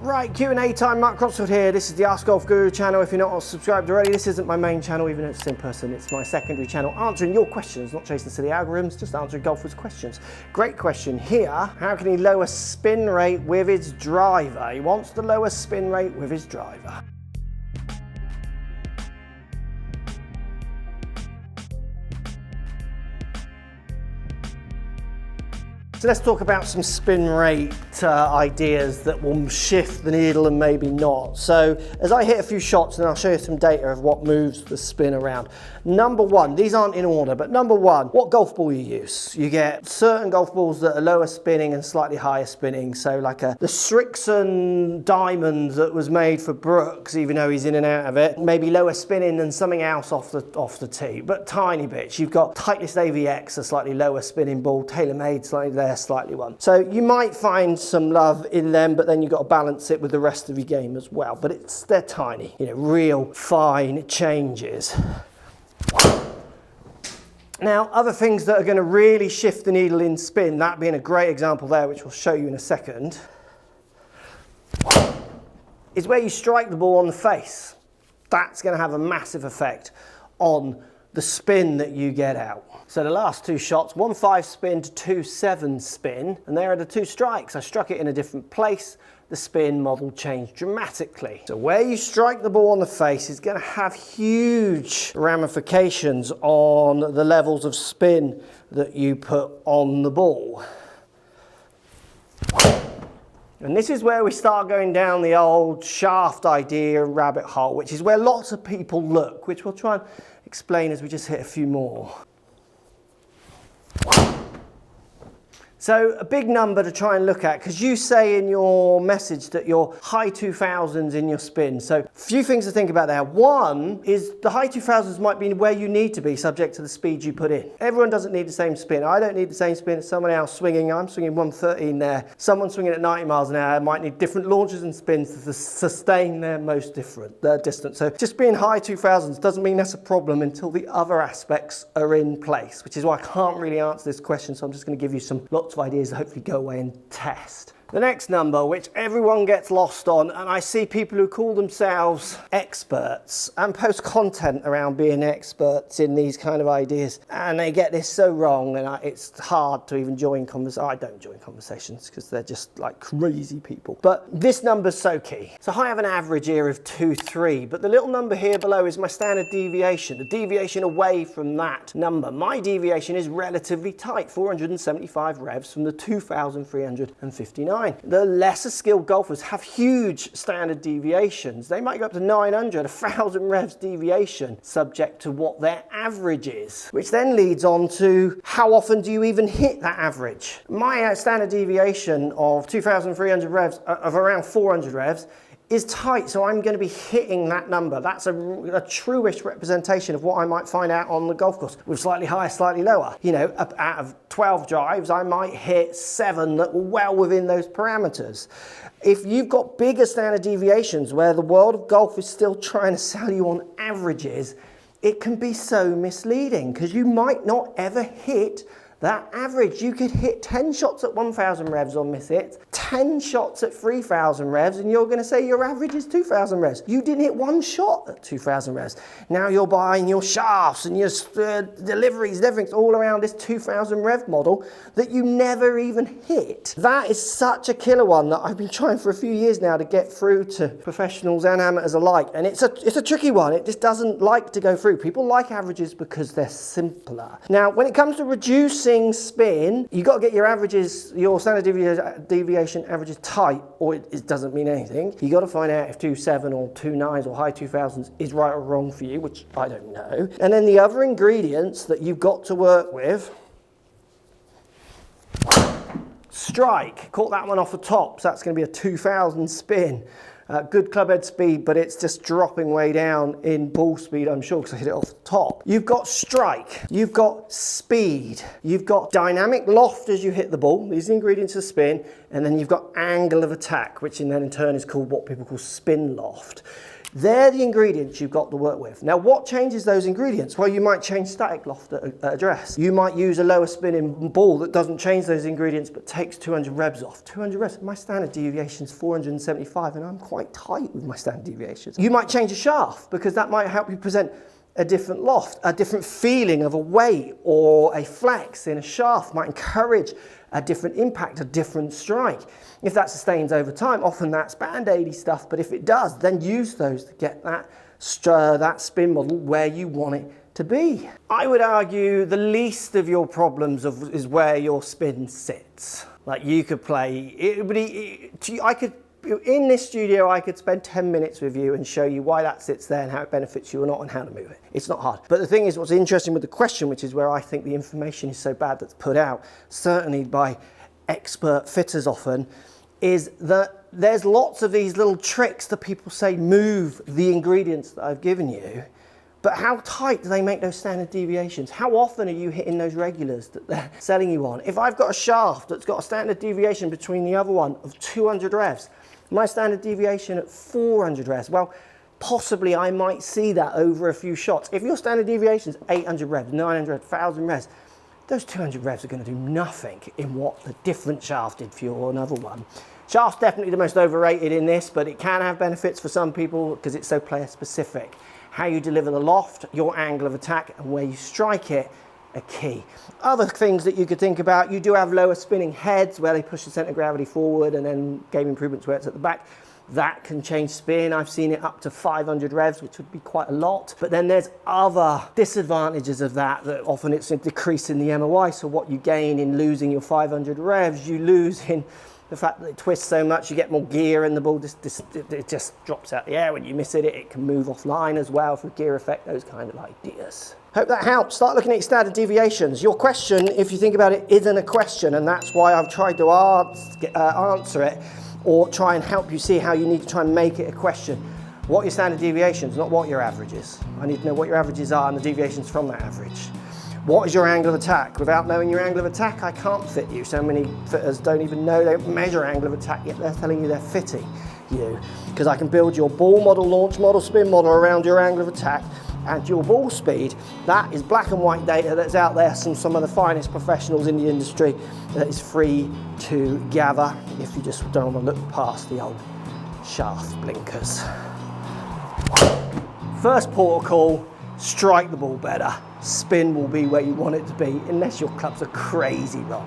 Right, Q&A time, Mark Crossfield here. This is the Ask Golf Guru channel. If you're not subscribed already, this isn't my main channel, even though it's in person. It's my secondary channel, answering your questions, not chasing silly algorithms, just answering golfers' questions. Great question here. How can he lower spin rate with his driver? He wants to lower spin rate with his driver. So let's talk about some spin rate ideas that will shift the needle and maybe not. So as I hit a few shots, and I'll show you some data of what moves the spin around. Number one, these aren't in order, but number one, what golf ball you use. You get certain golf balls that are lower spinning and slightly higher spinning. So like the Strixon Diamond that was made for Brooks, even though he's in and out of it, maybe lower spinning than something else off the tee, but tiny bits. You've got Titleist AVX, a slightly lower spinning ball, TaylorMade slightly there, slightly one. So you might find some love in them, but then you've got to balance it with the rest of your game as well. But they're tiny, you know, real fine changes. Now, other things that are going to really shift the needle in spin, that being a great example there, which we'll show you in a second, is where you strike the ball on the face. That's going to have a massive effect on the spin that you get out. So the last two shots, 1-5 spin to 2-7 spin, and there are the two strikes. I struck it in a different place. The spin model changed dramatically. So where you strike the ball on the face is going to have huge ramifications on the levels of spin that you put on the ball. And this is where we start going down the old shaft idea rabbit hole, which is where lots of people look, which we'll try and explain as we just hit a few more. So a big number to try and look at, because you say in your message that you're high 2000s in your spin. So a few things to think about there. One is the high 2000s might be where you need to be subject to the speed you put in. Everyone doesn't need the same spin. I don't need the same spin as someone else swinging. I'm swinging 113 there. Someone swinging at 90 miles an hour might need different launches and spins to sustain their most different distance. So just being high 2000s doesn't mean that's a problem until the other aspects are in place, which is why I can't really answer this question. So I'm just going to give you some lots of ideas to hopefully go away and test. The next number, which everyone gets lost on, and I see people who call themselves experts and post content around being experts in these kind of ideas, and they get this so wrong, and it's hard to even join conversations. I don't join conversations because they're just like crazy people. But this number's so key. So I have an average here of 2.3, but the little number here below is my standard deviation, the deviation away from that number. My deviation is relatively tight, 475 revs from the 2,359. The lesser skilled golfers have huge standard deviations. They might go up to 900, 1,000 revs deviation, subject to what their average is, which then leads on to how often do you even hit that average. My standard deviation of 2,300 revs, of around 400 revs, is tight, so I'm going to be hitting that number. That's a truish representation of what I might find out on the golf course, with slightly higher, slightly lower. You know, out of 12 drives, I might hit 7 that were well within those parameters. If you've got bigger standard deviations where the world of golf is still trying to sell you on averages, it can be so misleading because you might not ever hit that average. You could hit 10 shots at 1,000 revs or miss it, 10 shots at 3,000 revs, and you're going to say your average is 2,000 revs. You didn't hit one shot at 2,000 revs. Now you're buying your shafts and your deliveries and everything's all around this 2,000 rev model that you never even hit. That is such a killer one that I've been trying for a few years now to get through to professionals and amateurs alike. And it's a tricky one. It just doesn't like to go through. People like averages because they're simpler. Now, when it comes to reducing spin, you've got to get your averages, your standard deviation averages tight, or it doesn't mean anything. You've got to find out if 2.7 or 2.9s or high 2000s is right or wrong for you, which I don't know. And then the other ingredients that you've got to work with: strike. Caught that one off the top, so that's going to be a 2000 spin. Good club head speed, but it's just dropping way down in ball speed, I'm sure, because I hit it off the top. You've got strike, you've got speed, you've got dynamic loft as you hit the ball. These are the ingredients of spin. And then you've got angle of attack, which then in turn is called what people call spin loft. They're the ingredients you've got to work with. Now, what changes those ingredients? Well, you might change static loft at address. You might use a lower spinning ball that doesn't change those ingredients but takes 200 revs off. 200 revs, my standard deviation is 475 and I'm quite tight with my standard deviations. You might change a shaft because that might help you present a different loft, a different feeling of a weight or a flex in a shaft might encourage a different impact, a different strike. If that sustains over time, often that's band-aidy stuff, but if it does, then use those to get that spin model where you want it to be. I would argue the least of your problems is where your spin sits. Like you could play, in this studio, I could spend 10 minutes with you and show you why that sits there and how it benefits you or not and how to move it. It's not hard. But the thing is, what's interesting with the question, which is where I think the information is so bad that's put out, certainly by expert fitters often, is that there's lots of these little tricks that people say move the ingredients that I've given you. But how tight do they make those standard deviations? How often are you hitting those regulars that they're selling you on? If I've got a shaft that's got a standard deviation between the other one of 200 revs, my standard deviation at 400 revs, well, possibly I might see that over a few shots. If your standard deviation is 800 revs, 900, 1000 revs, those 200 revs are going to do nothing in what the different shaft did for your another one. Shaft's definitely the most overrated in this, but it can have benefits for some people because it's so player specific. How you deliver the loft, your angle of attack, and where you strike it are key. Other things that you could think about, you do have lower spinning heads where they push the centre of gravity forward and then game improvements where it's at the back. That can change spin. I've seen it up to 500 revs, which would be quite a lot. But then there's other disadvantages of that often it's a decrease in the MOI. So what you gain in losing your 500 revs, you lose in the fact that it twists so much, you get more gear and the ball it just drops out the air. When you miss it, it can move offline as well for gear effect, those kind of ideas. Hope that helps. Start looking at your standard deviations. Your question, if you think about it, isn't a question, and that's why I've tried to answer it or try and help you see how you need to try and make it a question. What are your standard deviations, not what your average is. I need to know what your averages are and the deviations from that average. What is your angle of attack? Without knowing your angle of attack, I can't fit you. So many fitters don't even know, they don't measure angle of attack, yet they're telling you they're fitting you. Because I can build your ball model, launch model, spin model around your angle of attack and your ball speed. That is black and white data that's out there from some of the finest professionals in the industry that is free to gather if you just don't want to look past the old shaft blinkers. First port of call, strike the ball better. Spin will be where you want it to be, unless your clubs are crazy wrong.